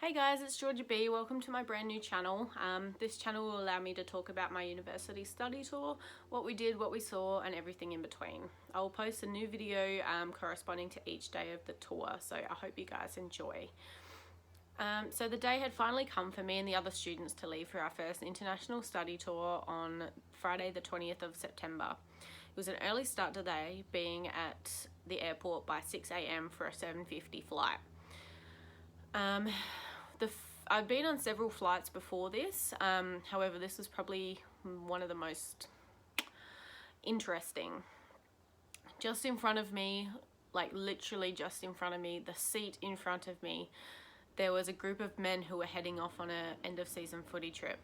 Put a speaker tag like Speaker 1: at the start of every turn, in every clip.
Speaker 1: Hey guys, it's Georgia B. Welcome to my brand new channel. This channel will allow me to talk about my university study tour, what we did, what we saw, and everything in between. I will post a new video corresponding to each day of the tour, so I hope you guys enjoy. So the day had finally come for me and the other students to leave for our first international study tour on Friday the 20th of September. It was an early start today, being at the airport by 6 a.m. for a 7:50 flight. I've been on several flights before this, however this was probably one of the most interesting. Just in front of me, like literally just in front of me, the seat in front of me, there was a group of men who were heading off on a end of season footy trip.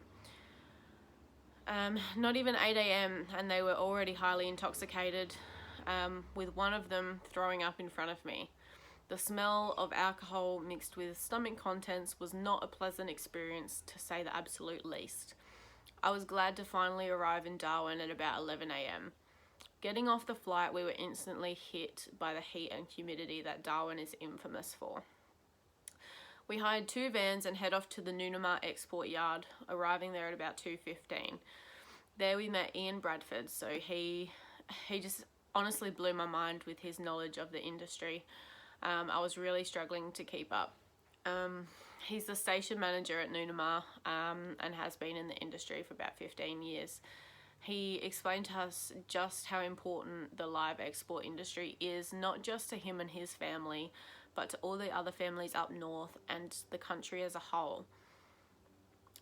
Speaker 1: Not even 8 a.m. and they were already highly intoxicated, with one of them throwing up in front of me. The smell of alcohol mixed with stomach contents was not a pleasant experience, to say the absolute least. I was glad to finally arrive in Darwin at about 11 a.m. Getting off the flight, we were instantly hit by the heat and humidity that Darwin is infamous for. We hired 2 vans and head off to the Noonamah export yard, arriving there at about 2:15. There we met Ian Bradford, so he just honestly blew my mind with his knowledge of the industry. I was really struggling to keep up. He's the station manager at Noonamah and has been in the industry for about 15 years. He explained to us just how important the live export industry is, not just to him and his family, but to all the other families up north and the country as a whole.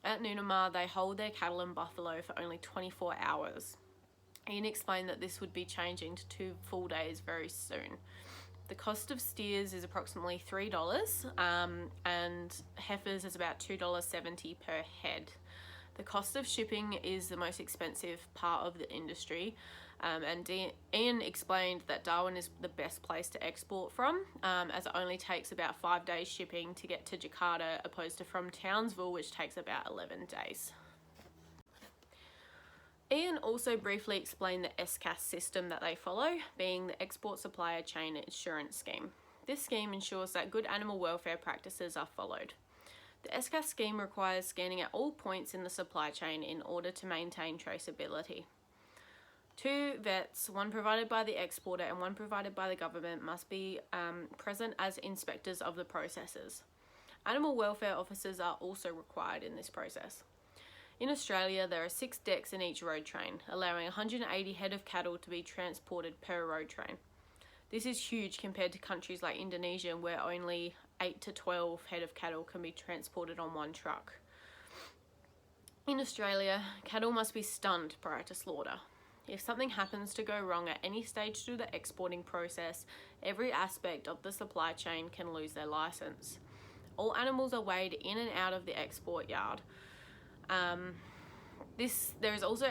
Speaker 1: At Noonamah, they hold their cattle and buffalo for only 24 hours. Ian explained that this would be changing to 2 full days very soon. The cost of steers is approximately $3 and heifers is about $2.70 per head. The cost of shipping is the most expensive part of the industry, and Ian explained that Darwin is the best place to export from, as it only takes about 5 days shipping to get to Jakarta, opposed to from Townsville, which takes about 11 days. Ian also briefly explained the SCAS system that they follow, being the Export Supplier Chain Insurance Scheme. This scheme ensures that good animal welfare practices are followed. The SCAS scheme requires scanning at all points in the supply chain in order to maintain traceability. 2 vets, one provided by the exporter and one provided by the government, must be present as inspectors of the processes. Animal welfare officers are also required in this process. In Australia, there are 6 decks in each road train, allowing 180 head of cattle to be transported per road train. This is huge compared to countries like Indonesia, where only 8 to 12 head of cattle can be transported on one truck. In Australia, cattle must be stunned prior to slaughter. If something happens to go wrong at any stage through the exporting process, every aspect of the supply chain can lose their license. All animals are weighed in and out of the export yard. There is also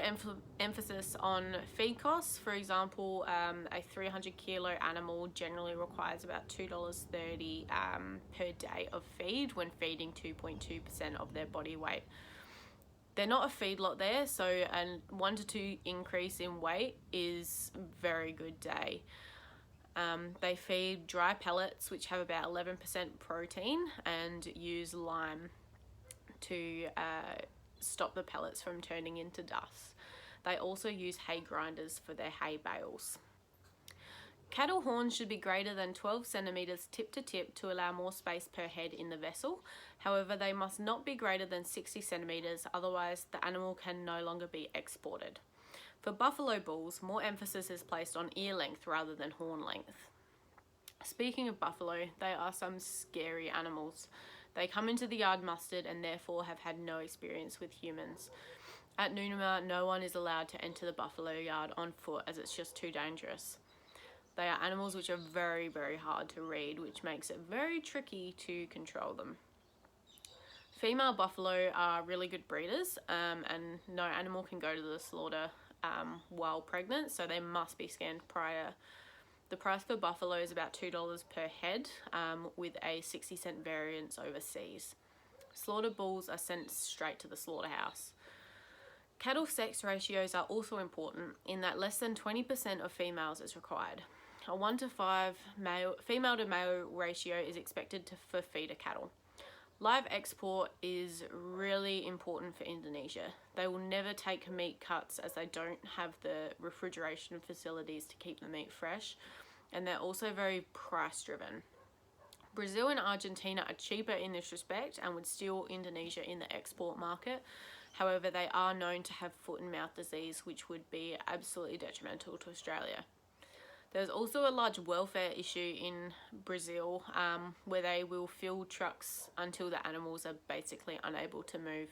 Speaker 1: emphasis on feed costs. For example, a 300 kilo animal generally requires about $2.30 per day of feed when feeding 2.2% of their body weight. They're not a feedlot there, so a 1 to 2 increase in weight is a very good day. They feed dry pellets, which have about 11% protein, and use lime to stop the pellets from turning into dust. They also use hay grinders for their hay bales. Cattle horns should be greater than 12 centimetres tip to tip to allow more space per head in the vessel. However, they must not be greater than 60 centimetres, otherwise the animal can no longer be exported. For buffalo bulls, more emphasis is placed on ear length rather than horn length. Speaking of buffalo, they are some scary animals. They come into the yard mustered and therefore have had no experience with humans. At Noonamah, no one is allowed to enter the buffalo yard on foot, as it's just too dangerous. They are animals which are very, very hard to read, which makes it very tricky to control them. Female buffalo are really good breeders, and no animal can go to the slaughter while pregnant, so they must be scanned prior. The price for buffalo is about $2 per head, with a 60-cent variance overseas. Slaughter bulls are sent straight to the slaughterhouse. Cattle sex ratios are also important in that less than 20% of females is required. A 1 to 5 female to male ratio is expected for feeder cattle. Live export is really important for Indonesia. They will never take meat cuts as they don't have the refrigeration facilities to keep the meat fresh, and they're also very price driven. Brazil and Argentina are cheaper in this respect and would steal Indonesia in the export market. However, they are known to have foot and mouth disease, which would be absolutely detrimental to Australia. There's also a large welfare issue in Brazil, where they will fill trucks until the animals are basically unable to move.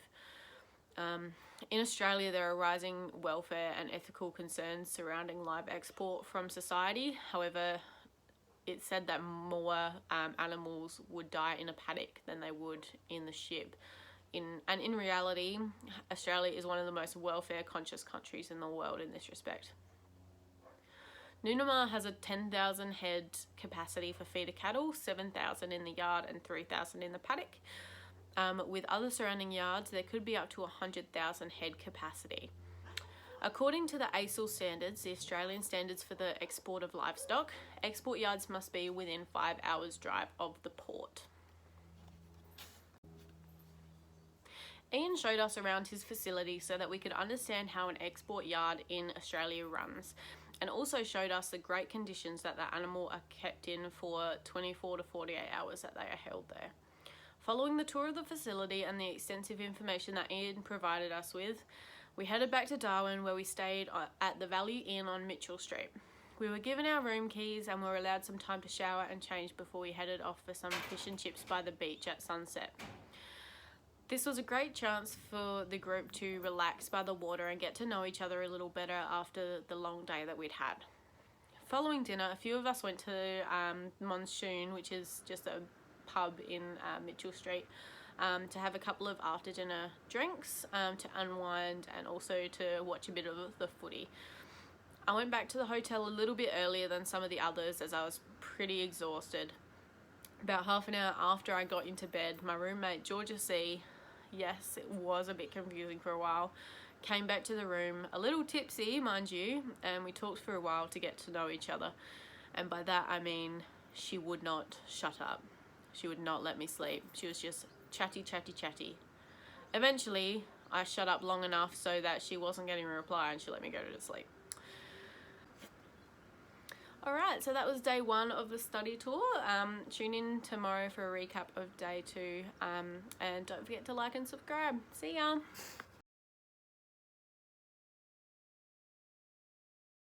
Speaker 1: In Australia, there are rising welfare and ethical concerns surrounding live export from society. However, it's said that more animals would die in a paddock than they would in the ship. In reality, Australia is one of the most welfare conscious countries in the world in this respect. Nunamar has a 10,000 head capacity for feeder cattle, 7,000 in the yard and 3,000 in the paddock. With other surrounding yards, there could be up to 100,000 head capacity. According to the ASIL standards, the Australian standards for the export of livestock, export yards must be within 5 hours drive of the port. Ian showed us around his facility so that we could understand how an export yard in Australia runs, and also showed us the great conditions that the animal are kept in for 24 to 48 hours that they are held there. Following the tour of the facility and the extensive information that Ian provided us with, we headed back to Darwin, where we stayed at the Value Inn on Mitchell Street. We were given our room keys and were allowed some time to shower and change before we headed off for some fish and chips by the beach at sunset. This was a great chance for the group to relax by the water and get to know each other a little better after the long day that we'd had. Following dinner, a few of us went to Monsoon, which is just a pub in Mitchell Street, to have a couple of after dinner drinks, to unwind and also to watch a bit of the footy. I went back to the hotel a little bit earlier than some of the others as I was pretty exhausted. About half an hour after I got into bed, my roommate Georgia C, yes, it was a bit confusing for a while, came back to the room, a little tipsy, mind you, and we talked for a while to get to know each other. And by that I mean she would not shut up. She would not let me sleep. She was just chatty. Eventually, I shut up long enough so that she wasn't getting a reply and she let me go to sleep. Alright, so that was day 1 of the study tour. Tune in tomorrow for a recap of day 2, and don't forget to like and subscribe. See ya!